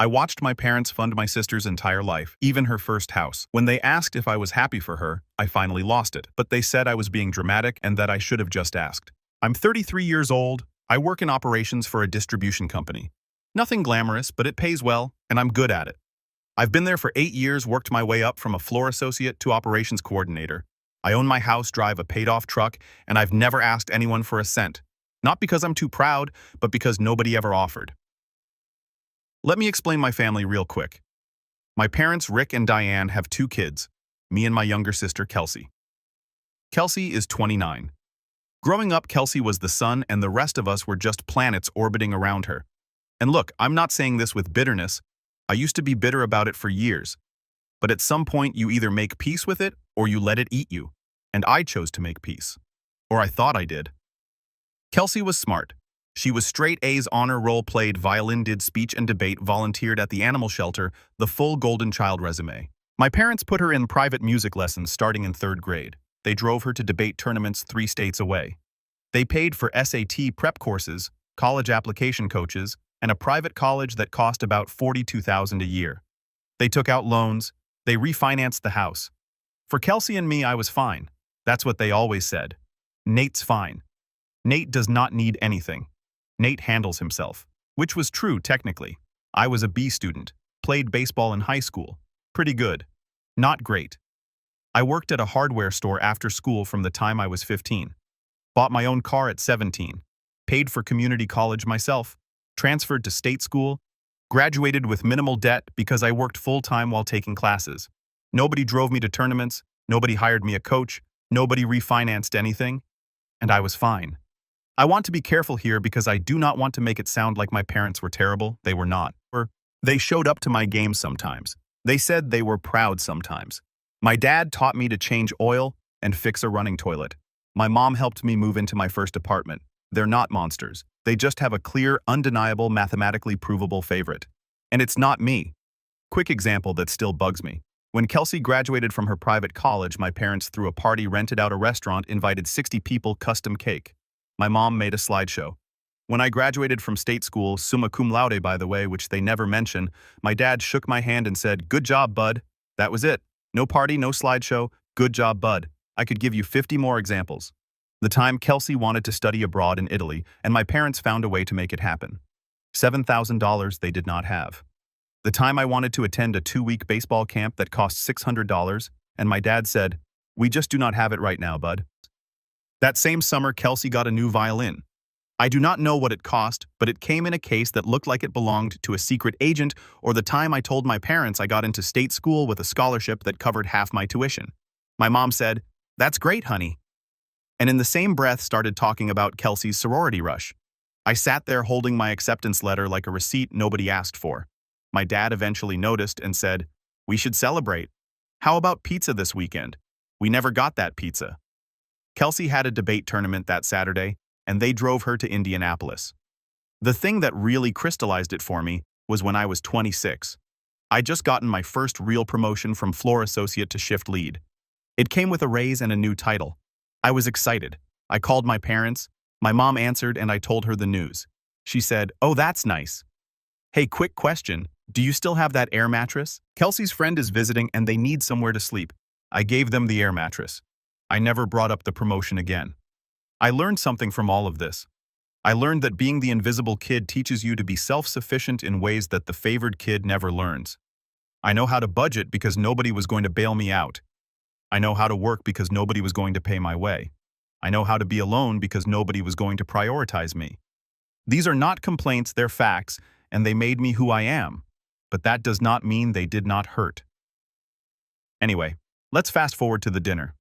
I watched my parents fund my sister's entire life, even her first house. When they asked if I was happy for her, I finally lost it. But they said I was being dramatic and that I should have just asked. I'm 33 years old. I work in operations for a distribution company. Nothing glamorous, but it pays well, and I'm good at it. I've been there for 8 years, worked my way up from a floor associate to operations coordinator. I own my house, drive a paid-off truck, and I've never asked anyone for a cent. Not because I'm too proud, but because nobody ever offered. Let me explain my family real quick. My parents, Rick and Diane, have 2 kids, me and my younger sister, Kelsey. Kelsey is 29. Growing up, Kelsey was the sun and the rest of us were just planets orbiting around her. And look, I'm not saying this with bitterness. I used to be bitter about it for years. But at some point, you either make peace with it or you let it eat you. And I chose to make peace. Or I thought I did. Kelsey was smart. She was straight A's, honor roll, played violin, did speech and debate, volunteered at the animal shelter, the full golden child resume. My parents put her in private music lessons starting in 3rd grade. They drove her to debate tournaments 3 states away. They paid for SAT prep courses, college application coaches, and a private college that cost about $42,000 a year. They took out loans. They refinanced the house. For Kelsey and me, I was fine. That's what they always said. Nate's fine. Nate does not need anything. Nate handles himself, which was true technically. I was a B student, played baseball in high school. Pretty good. Not great. I worked at a hardware store after school from the time I was 15. Bought my own car at 17. Paid for community college myself. Transferred to state school. Graduated with minimal debt because I worked full-time while taking classes. Nobody drove me to tournaments. Nobody hired me a coach. Nobody refinanced anything. And I was fine. I want to be careful here because I do not want to make it sound like my parents were terrible. They were not. Or they showed up to my games sometimes. They said they were proud sometimes. My dad taught me to change oil and fix a running toilet. My mom helped me move into my first apartment. They're not monsters. They just have a clear, undeniable, mathematically provable favorite. And it's not me. Quick example that still bugs me. When Kelsey graduated from her private college, my parents threw a party, rented out a restaurant, invited 60 people, custom cake. My mom made a slideshow. When I graduated from state school, summa cum laude by the way, which they never mention, my dad shook my hand and said, "Good job, bud." That was it. No party, no slideshow. Good job, bud. I could give you 50 more examples. The time Kelsey wanted to study abroad in Italy, and my parents found a way to make it happen. $7,000 they did not have. The time I wanted to attend a 2-week baseball camp that cost $600, and my dad said, "We just do not have it right now, bud." That same summer, Kelsey got a new violin. I do not know what it cost, but it came in a case that looked like it belonged to a secret agent, or the time I told my parents I got into state school with a scholarship that covered half my tuition. My mom said, "That's great, honey." And in the same breath started talking about Kelsey's sorority rush. I sat there holding my acceptance letter like a receipt nobody asked for. My dad eventually noticed and said, "We should celebrate. How about pizza this weekend?" We never got that pizza. Kelsey had a debate tournament that Saturday, and they drove her to Indianapolis. The thing that really crystallized it for me was when I was 26. I'd just gotten my first real promotion from floor associate to shift lead. It came with a raise and a new title. I was excited. I called my parents. My mom answered and I told her the news. She said, "Oh, that's nice. Hey, quick question. Do you still have that air mattress? Kelsey's friend is visiting and they need somewhere to sleep." I gave them the air mattress. I never brought up the promotion again. I learned something from all of this. I learned that being the invisible kid teaches you to be self-sufficient in ways that the favored kid never learns. I know how to budget because nobody was going to bail me out. I know how to work because nobody was going to pay my way. I know how to be alone because nobody was going to prioritize me. These are not complaints, they're facts, and they made me who I am. But that does not mean they did not hurt. Anyway, let's fast forward to the dinner.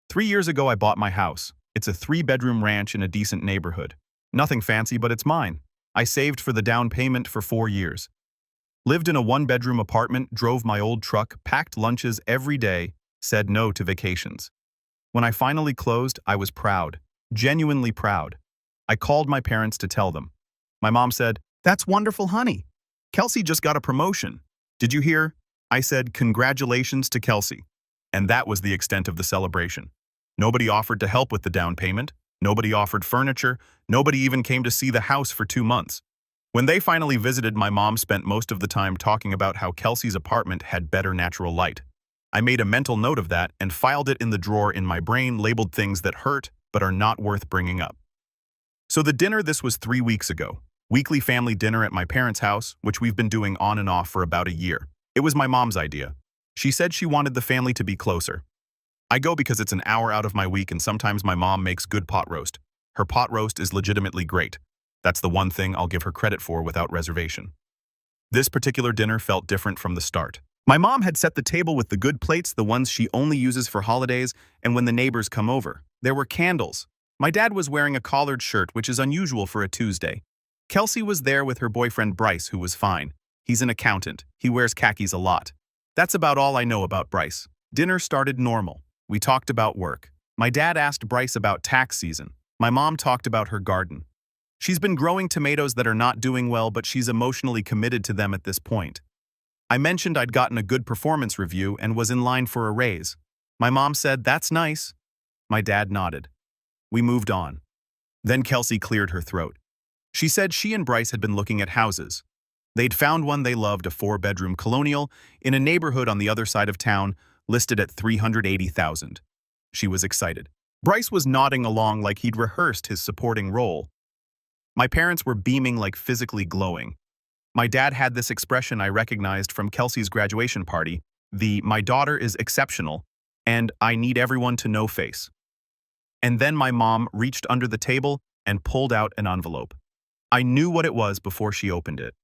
3 years ago, I bought my house. It's a 3-bedroom ranch in a decent neighborhood. Nothing fancy, but it's mine. I saved for the down payment for 4 years. Lived in a 1-bedroom apartment, drove my old truck, packed lunches every day, said no to vacations. When I finally closed, I was proud. Genuinely proud. I called my parents to tell them. My mom said, "That's wonderful, honey. Kelsey just got a promotion. Did you hear?" I said, "Congratulations to Kelsey." And that was the extent of the celebration. Nobody offered to help with the down payment. Nobody offered furniture. Nobody even came to see the house for 2 months. When they finally visited, my mom spent most of the time talking about how Kelsey's apartment had better natural light. I made a mental note of that and filed it in the drawer in my brain labeled things that hurt but are not worth bringing up. So the dinner, this was 3 weeks ago. Weekly family dinner at my parents' house, which we've been doing on and off for about a year. It was my mom's idea. She said she wanted the family to be closer. I go because it's an hour out of my week and sometimes my mom makes good pot roast. Her pot roast is legitimately great. That's the one thing I'll give her credit for without reservation. This particular dinner felt different from the start. My mom had set the table with the good plates, the ones she only uses for holidays and when the neighbors come over. There were candles. My dad was wearing a collared shirt, which is unusual for a Tuesday. Kelsey was there with her boyfriend Bryce, who was fine. He's an accountant. He wears khakis a lot. That's about all I know about Bryce. Dinner started normal. We talked about work. My dad asked Bryce about tax season. My mom talked about her garden. She's been growing tomatoes that are not doing well, but she's emotionally committed to them at this point. I mentioned I'd gotten a good performance review and was in line for a raise. My mom said, "That's nice." My dad nodded. We moved on. Then Kelsey cleared her throat. She said she and Bryce had been looking at houses. They'd found one they loved, a 4-bedroom colonial, in a neighborhood on the other side of town, listed at $380,000. She was excited. Bryce was nodding along like he'd rehearsed his supporting role. My parents were beaming, like physically glowing. My dad had this expression I recognized from Kelsey's graduation party, the "my daughter is exceptional" and "I need everyone to know" face. And then my mom reached under the table and pulled out an envelope. I knew what it was before she opened it.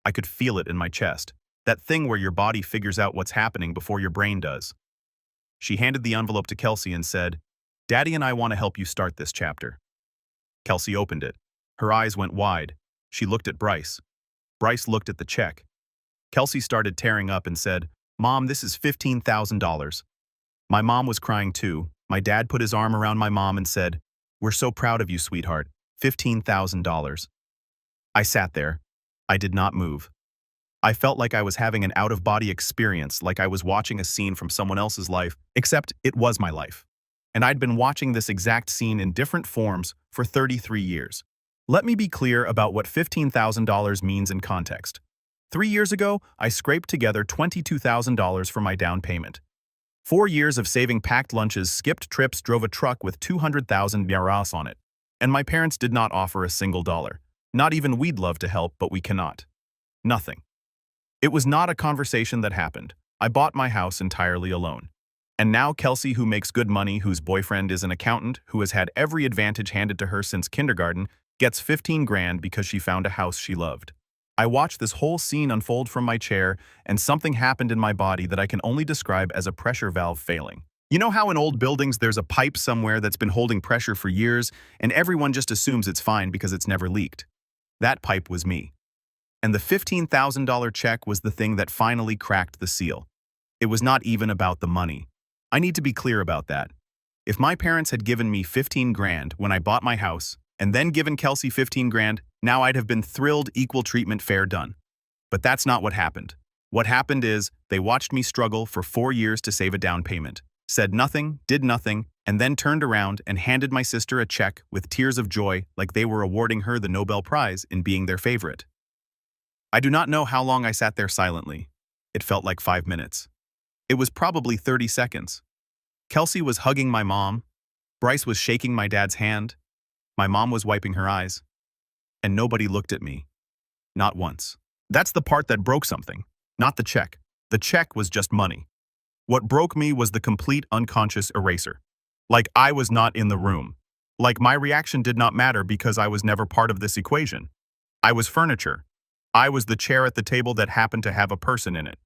I could feel it in my chest, that thing where your body figures out what's happening before your brain does. She handed the envelope to Kelsey and said, "Daddy and I want to help you start this chapter." Kelsey opened it. Her eyes went wide. She looked at Bryce. Bryce looked at the check. Kelsey started tearing up and said, "Mom, this is $15,000. My mom was crying too. My dad put his arm around my mom and said, "We're so proud of you, sweetheart. $15,000. I sat there. I did not move. I felt like I was having an out-of-body experience, like I was watching a scene from someone else's life, except it was my life. And I'd been watching this exact scene in different forms for 33 years. Let me be clear about what $15,000 means in context. 3 years ago, I scraped together $22,000 for my down payment. 4 years of saving packed lunches, skipped trips, drove a truck with 200,000 Yaras on it. And my parents did not offer a single dollar. Not even "we'd love to help, but we cannot." Nothing. It was not a conversation that happened. I bought my house entirely alone. And now Kelsey, who makes good money, whose boyfriend is an accountant, who has had every advantage handed to her since kindergarten, gets 15 grand because she found a house she loved. I watched this whole scene unfold from my chair, and something happened in my body that I can only describe as a pressure valve failing. You know how in old buildings there's a pipe somewhere that's been holding pressure for years, and everyone just assumes it's fine because it's never leaked? That pipe was me. And the $15,000 check was the thing that finally cracked the seal. It was not even about the money. I need to be clear about that. If my parents had given me 15 grand when I bought my house, and then given Kelsey 15 grand, now I'd have been thrilled, equal treatment, fair, done. But that's not what happened. What happened is, they watched me struggle for 4 years to save a down payment, said nothing, did nothing, and then turned around and handed my sister a check with tears of joy like they were awarding her the Nobel Prize in being their favorite. I do not know how long I sat there silently. It felt like 5 minutes. It was probably 30 seconds. Kelsey was hugging my mom. Bryce was shaking my dad's hand. My mom was wiping her eyes. And nobody looked at me. Not once. That's the part that broke something, not the check. The check was just money. What broke me was the complete unconscious eraser. Like I was not in the room. Like my reaction did not matter because I was never part of this equation. I was furniture. I was the chair at the table that happened to have a person in it.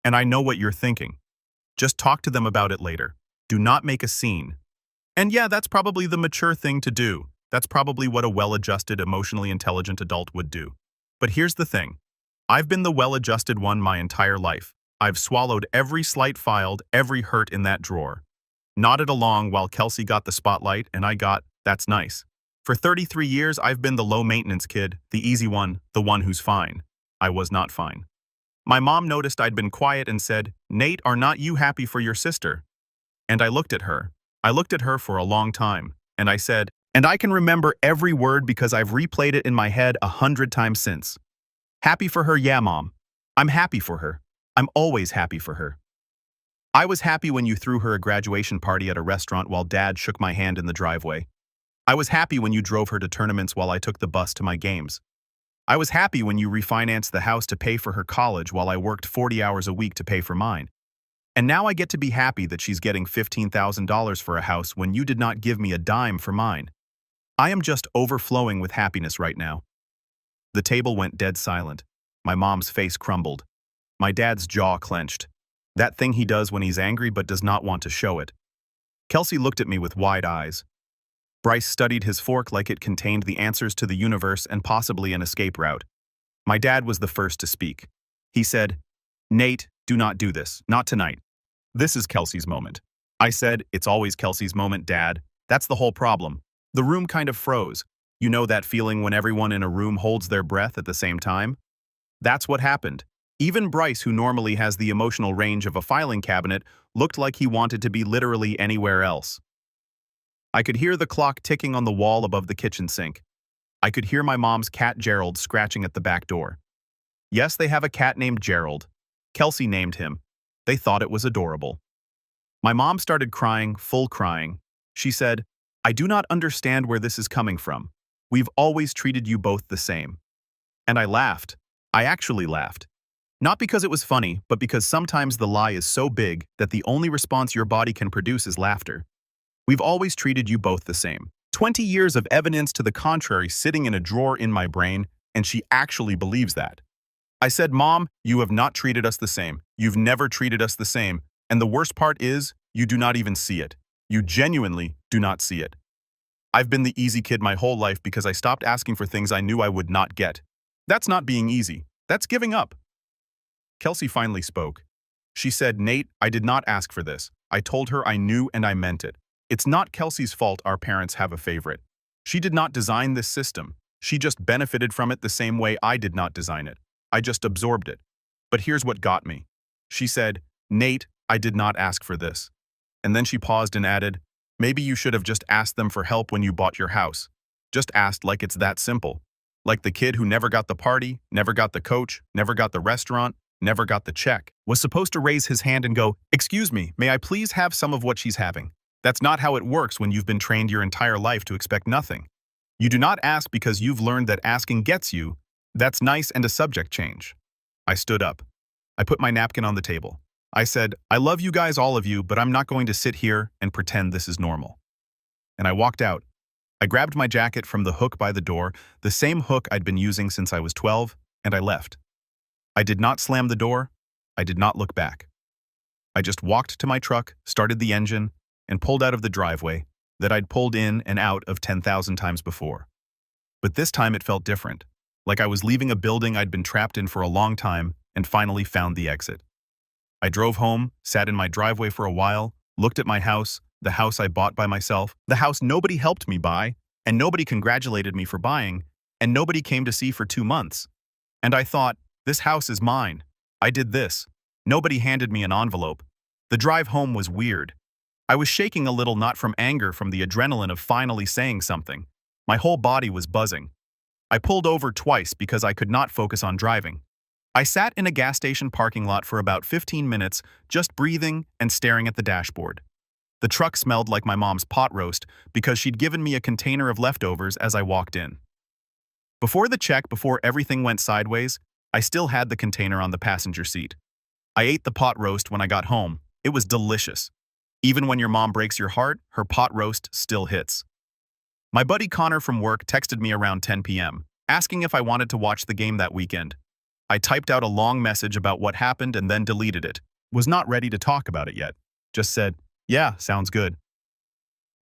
And I know what you're thinking. Just talk to them about it later. Do not make a scene. And yeah, that's probably the mature thing to do. That's probably what a well-adjusted, emotionally intelligent adult would do. But here's the thing. I've been the well-adjusted one my entire life. I've swallowed every slight, filed every hurt in that drawer. Nodded along while Kelsey got the spotlight and I got, "That's nice." For 33 years, I've been the low-maintenance kid, the easy one, the one who's fine. I was not fine. My mom noticed I'd been quiet and said, "Nate, are not you happy for your sister?" And I looked at her. I looked at her for a long time, and I said, And I can remember every word because I've replayed it in my head 100 times since. Happy for her, yeah, Mom. I'm happy for her. I'm always happy for her. I was happy when you threw her a graduation party at a restaurant while Dad shook my hand in the driveway. I was happy when you drove her to tournaments while I took the bus to my games. I was happy when you refinanced the house to pay for her college while I worked 40 hours a week to pay for mine. And now I get to be happy that she's getting $15,000 for a house when you did not give me a dime for mine. I am just overflowing with happiness right now. The table went dead silent. My mom's face crumbled. My dad's jaw clenched. That thing he does when he's angry but does not want to show it. Kelsey looked at me with wide eyes. Bryce studied his fork like it contained the answers to the universe and possibly an escape route. My dad was the first to speak. He said, "Nate, do not do this. Not tonight. This is Kelsey's moment." I said, "It's always Kelsey's moment, Dad. That's the whole problem." The room kind of froze. You know that feeling when everyone in a room holds their breath at the same time? That's what happened. Even Bryce, who normally has the emotional range of a filing cabinet, looked like he wanted to be literally anywhere else. I could hear the clock ticking on the wall above the kitchen sink. I could hear my mom's cat Gerald scratching at the back door. Yes, they have a cat named Gerald. Kelsey named him. They thought it was adorable. My mom started crying, full crying. She said, "I do not understand where this is coming from. We've always treated you both the same." And I laughed. I actually laughed. Not because it was funny, but because sometimes the lie is so big that the only response your body can produce is laughter. We've always treated you both the same. 20 years of evidence to the contrary sitting in a drawer in my brain, and she actually believes that. I said, "Mom, you have not treated us the same. You've never treated us the same. And the worst part is, you do not even see it. You genuinely do not see it. I've been the easy kid my whole life because I stopped asking for things I knew I would not get. That's not being easy. That's giving up." Kelsey finally spoke. She said, "Nate, I did not ask for this. I told her I knew and I meant it. It's not Kelsey's fault our parents have a favorite. She did not design this system. She just benefited from it the same way I did not design it. I just absorbed it. But here's what got me." She said, "Nate, I did not ask for this." And then she paused and added, "Maybe you should have just asked them for help when you bought your house. Just asked like it's that simple. Like the kid who never got the party, never got the coach, never got the restaurant, never got the check, was supposed to raise his hand and go, 'Excuse me, may I please have some of what she's having?' That's not how it works when you've been trained your entire life to expect nothing. You do not ask because you've learned that asking gets you. That's nice and a subject change." I stood up. I put my napkin on the table. I said, "I love you guys, all of you, but I'm not going to sit here and pretend this is normal." And I walked out. I grabbed my jacket from the hook by the door, the same hook I'd been using since I was 12, and I left. I did not slam the door. I did not look back. I just walked to my truck, started the engine, and pulled out of the driveway that I'd pulled in and out of 10,000 times before. But this time it felt different, like I was leaving a building I'd been trapped in for a long time and finally found the exit. I drove home, sat in my driveway for a while, looked at my house, the house I bought by myself, the house nobody helped me buy, and nobody congratulated me for buying, and nobody came to see for 2 months. And I thought, this house is mine. I did this. Nobody handed me an envelope. The drive home was weird. I was shaking a little, not from anger, from the adrenaline of finally saying something. My whole body was buzzing. I pulled over twice because I could not focus on driving. I sat in a gas station parking lot for about 15 minutes, just breathing and staring at the dashboard. The truck smelled like my mom's pot roast because she'd given me a container of leftovers as I walked in. Before the check, before everything went sideways, I still had the container on the passenger seat. I ate the pot roast when I got home. It was delicious. Even when your mom breaks your heart, her pot roast still hits. My buddy Connor from work texted me around 10 p.m., asking if I wanted to watch the game that weekend. I typed out a long message about what happened and then deleted it. Was not ready to talk about it yet. Just said, "Yeah, sounds good."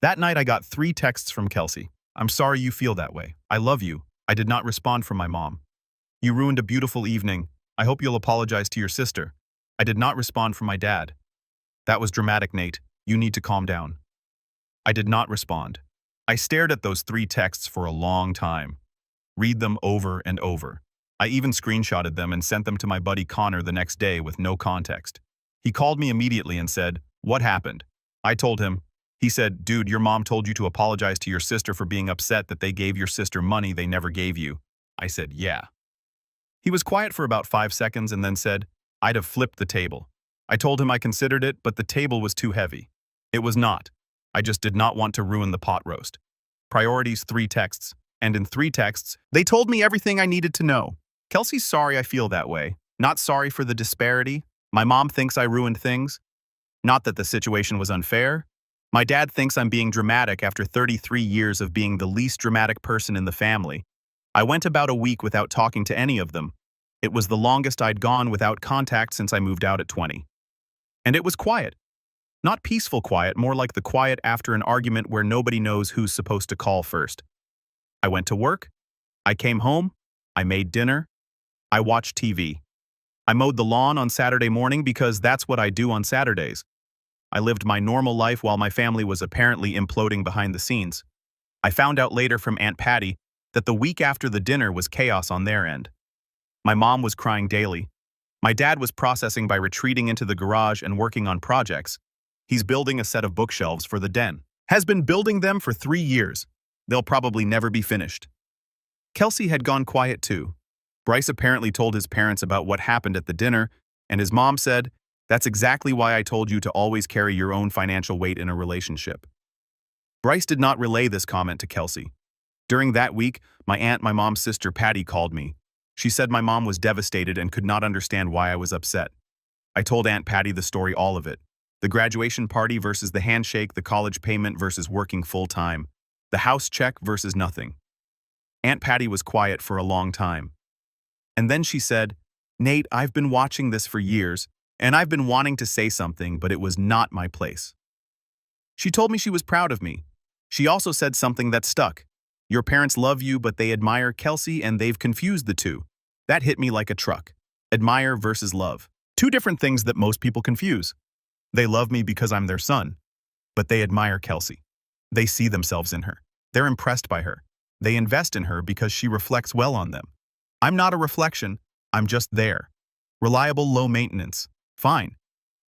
That night I got 3 texts from Kelsey. "I'm sorry you feel that way. I love you. I did not respond from my mom. You ruined a beautiful evening. I hope you'll apologize to your sister. I did not respond from my dad. That was dramatic, Nate. You need to calm down." I did not respond. I stared at those 3 texts for a long time. Read them over and over. I even screenshotted them and sent them to my buddy Connor the next day with no context. He called me immediately and said, "What happened?" I told him, He said, "Dude, your mom told you to apologize to your sister for being upset that they gave your sister money they never gave you." I said, "Yeah." He was quiet for about 5 seconds and then said, "I'd have flipped the table." I told him I considered it, but the table was too heavy. It was not. I just did not want to ruin the pot roast. Priorities, 3 texts. And in 3 texts, they told me everything I needed to know. Kelsey's sorry I feel that way. Not sorry for the disparity. My mom thinks I ruined things. Not that the situation was unfair. My dad thinks I'm being dramatic after 33 years of being the least dramatic person in the family. I went about a week without talking to any of them. It was the longest I'd gone without contact since I moved out at 20. And it was quiet. Not peaceful quiet, more like the quiet after an argument where nobody knows who's supposed to call first. I went to work. I came home. I made dinner. I watched TV. I mowed the lawn on Saturday morning because that's what I do on Saturdays. I lived my normal life while my family was apparently imploding behind the scenes. I found out later from Aunt Patty that the week after the dinner was chaos on their end. My mom was crying daily. My dad was processing by retreating into the garage and working on projects. He's building a set of bookshelves for the den. Has been building them for 3 years. They'll probably never be finished. Kelsey had gone quiet too. Bryce apparently told his parents about what happened at the dinner, and his mom said, "That's exactly why I told you to always carry your own financial weight in a relationship." Bryce did not relay this comment to Kelsey. During that week, my mom's sister Patty called me. She said my mom was devastated and could not understand why I was upset. I told Aunt Patty the story, all of it. The graduation party versus the handshake, the college payment versus working full-time, the house check versus nothing. Aunt Patty was quiet for a long time. And then she said, "Nate, I've been watching this for years, and I've been wanting to say something, but it was not my place." She told me she was proud of me. She also said something that stuck. "Your parents love you, but they admire Kelsey, and they've confused the two." That hit me like a truck. Admire versus love. 2 different things that most people confuse. They love me because I'm their son, but they admire Kelsey. They see themselves in her. They're impressed by her. They invest in her because she reflects well on them. I'm not a reflection, I'm just there. Reliable, low maintenance. Fine.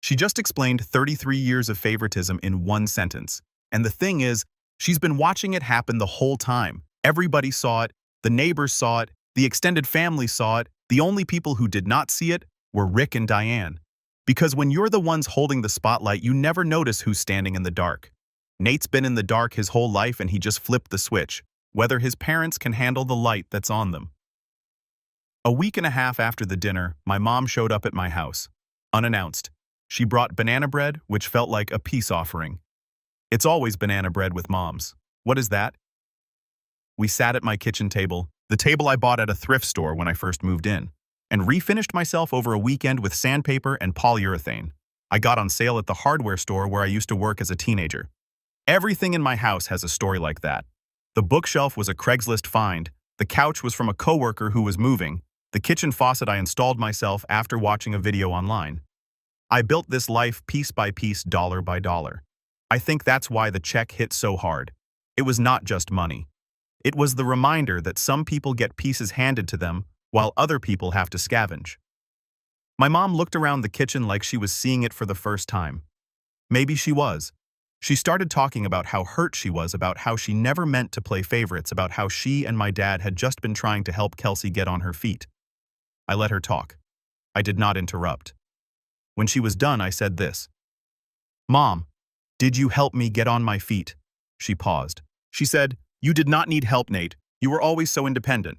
She just explained 33 years of favoritism in 1 sentence. And the thing is, she's been watching it happen the whole time. Everybody saw it, the neighbors saw it, the extended family saw it. The only people who did not see it were Rick and Diane. Because when you're the ones holding the spotlight, you never notice who's standing in the dark. Nate's been in the dark his whole life and he just flipped the switch, whether his parents can handle the light that's on them. A week and a half after the dinner, my mom showed up at my house. Unannounced. She brought banana bread, which felt like a peace offering. It's always banana bread with moms. What is that? We sat at my kitchen table, the table I bought at a thrift store when I first moved in, and refinished myself over a weekend with sandpaper and polyurethane. I got on sale at the hardware store where I used to work as a teenager. Everything in my house has a story like that. The bookshelf was a Craigslist find, the couch was from a coworker who was moving, the kitchen faucet I installed myself after watching a video online. I built this life piece by piece, dollar by dollar. I think that's why the check hit so hard. It was not just money. It was the reminder that some people get pieces handed to them while other people have to scavenge. My mom looked around the kitchen like she was seeing it for the first time. Maybe she was. She started talking about how hurt she was, about how she never meant to play favorites, about how she and my dad had just been trying to help Kelsey get on her feet. I let her talk. I did not interrupt. When she was done, I said this. "Mom, did you help me get on my feet?" She paused. She said, "You did not need help, Nate. You were always so independent."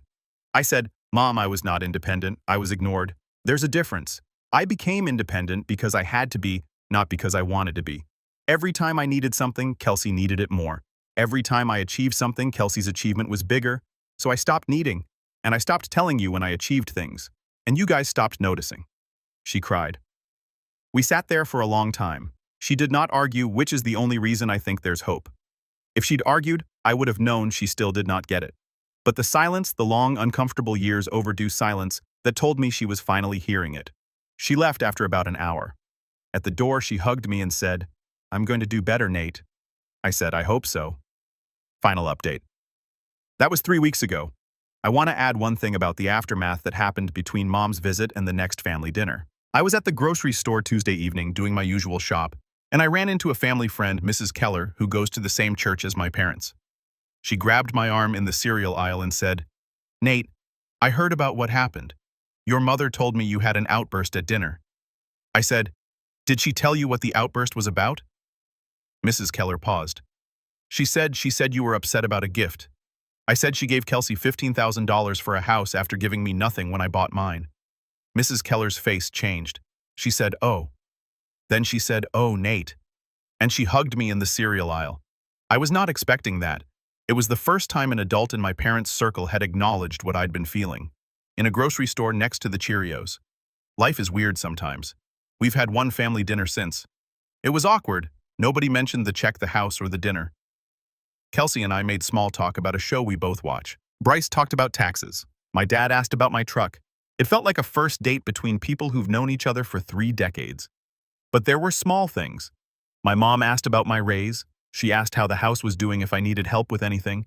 I said, "Mom, I was not independent. I was ignored. There's a difference. I became independent because I had to be, not because I wanted to be. Every time I needed something, Kelsey needed it more. Every time I achieved something, Kelsey's achievement was bigger. So I stopped needing, and I stopped telling you when I achieved things. And you guys stopped noticing." She cried. We sat there for a long time. She did not argue, which is the only reason I think there's hope. If she'd argued, I would have known she still did not get it. But the silence, the long, uncomfortable years overdue silence that told me she was finally hearing it. She left after about an hour. At the door, she hugged me and said, "I'm going to do better, Nate." I said, "I hope so." Final update. That was 3 weeks ago. I want to add one thing about the aftermath that happened between Mom's visit and the next family dinner. I was at the grocery store Tuesday evening doing my usual shop. And I ran into a family friend, Mrs. Keller, who goes to the same church as my parents. She grabbed my arm in the cereal aisle and said, "Nate, I heard about what happened. Your mother told me you had an outburst at dinner." I said, "Did she tell you what the outburst was about?" Mrs. Keller paused. She said you were upset about a gift. I said she gave Kelsey $15,000 for a house after giving me nothing when I bought mine. Mrs. Keller's face changed. She said, "Oh." Then she said, "Oh, Nate." And she hugged me in the cereal aisle. I was not expecting that. It was the first time an adult in my parents' circle had acknowledged what I'd been feeling. In a grocery store next to the Cheerios. Life is weird sometimes. We've had one family dinner since. It was awkward. Nobody mentioned the check, the house, or the dinner. Kelsey and I made small talk about a show we both watch. Bryce talked about taxes. My dad asked about my truck. It felt like a first date between people who've known each other for 3 decades. But there were small things. My mom asked about my raise. She asked how the house was doing if I needed help with anything.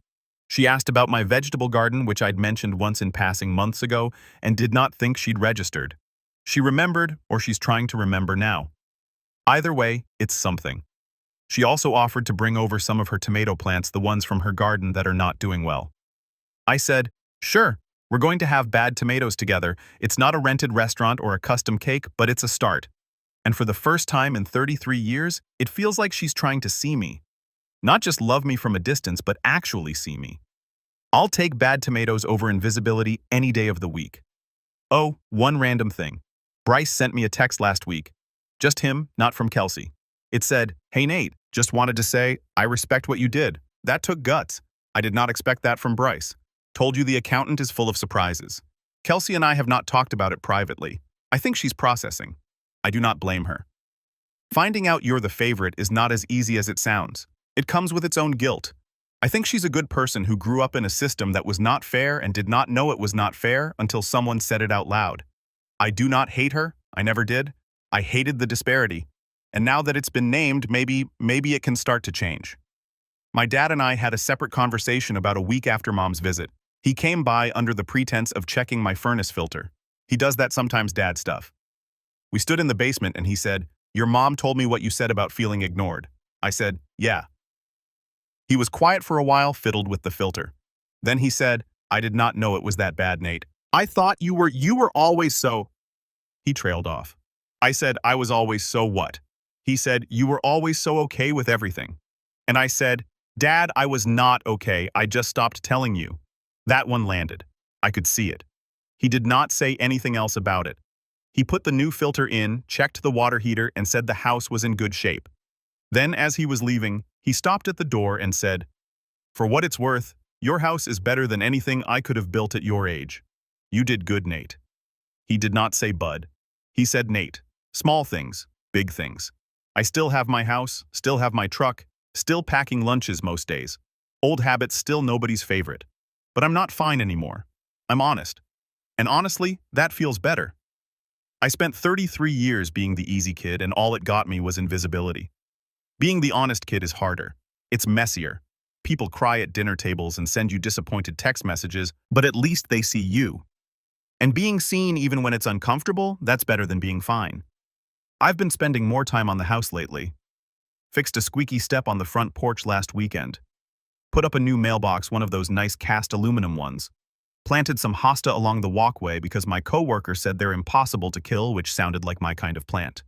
She asked about my vegetable garden, which I'd mentioned once in passing months ago, and did not think she'd registered. She remembered, or she's trying to remember now. Either way, it's something. She also offered to bring over some of her tomato plants, the ones from her garden that are not doing well. I said, "Sure, we're going to have bad tomatoes together. It's not a rented restaurant or a custom cake, but it's a start." And for the first time in 33 years, it feels like she's trying to see me. Not just love me from a distance, but actually see me. I'll take bad tomatoes over invisibility any day of the week. Oh, one random thing. Bryce sent me a text last week. Just him, not from Kelsey. It said, "Hey Nate, just wanted to say, I respect what you did. That took guts. I did not expect that from Bryce. Told you the accountant is full of surprises. Kelsey and I have not talked about it privately. I think she's processing. I do not blame her. Finding out you're the favorite is not as easy as it sounds. It comes with its own guilt. I think she's a good person who grew up in a system that was not fair and did not know it was not fair until someone said it out loud. I do not hate her. I never did. I hated the disparity. And now that it's been named, maybe it can start to change." My dad and I had a separate conversation about a week after Mom's visit. He came by under the pretense of checking my furnace filter. He does that sometimes, dad stuff. We stood in the basement and he said, "Your mom told me what you said about feeling ignored." I said, "Yeah." He was quiet for a while, fiddled with the filter. Then he said, "I did not know it was that bad, Nate. I thought you were always so..." He trailed off. I said, "I was always so what?" He said, "You were always so okay with everything." And I said, "Dad, I was not okay. I just stopped telling you." That one landed. I could see it. He did not say anything else about it. He put the new filter in, checked the water heater, and said the house was in good shape. Then, as he was leaving, he stopped at the door and said, "For what it's worth, your house is better than anything I could have built at your age. You did good, Nate." He did not say Bud. He said Nate. Small things, big things. I still have my house, still have my truck, still packing lunches most days. Old habits, still nobody's favorite. But I'm not fine anymore. I'm honest. And honestly, that feels better. I spent 33 years being the easy kid, and all it got me was invisibility. Being the honest kid is harder. It's messier. People cry at dinner tables and send you disappointed text messages, but at least they see you. And being seen even when it's uncomfortable, that's better than being fine. I've been spending more time on the house lately. Fixed a squeaky step on the front porch last weekend. Put up a new mailbox, one of those nice cast aluminum ones. Planted some hosta along the walkway because my coworker said they're impossible to kill, which sounded like my kind of plant.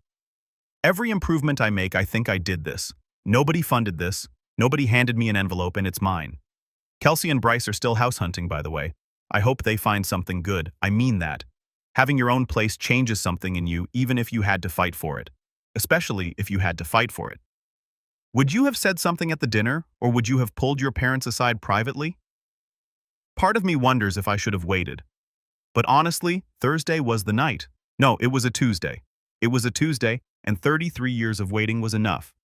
Every improvement I make, I think I did this. Nobody funded this. Nobody handed me an envelope, and it's mine. Kelsey and Bryce are still house hunting, by the way. I hope they find something good. I mean that. Having your own place changes something in you, even if you had to fight for it. Especially if you had to fight for it. Would you have said something at the dinner, or would you have pulled your parents aside privately? Part of me wonders if I should have waited. But honestly, Thursday was the night. No, it was a Tuesday. It was a Tuesday, and 33 years of waiting was enough.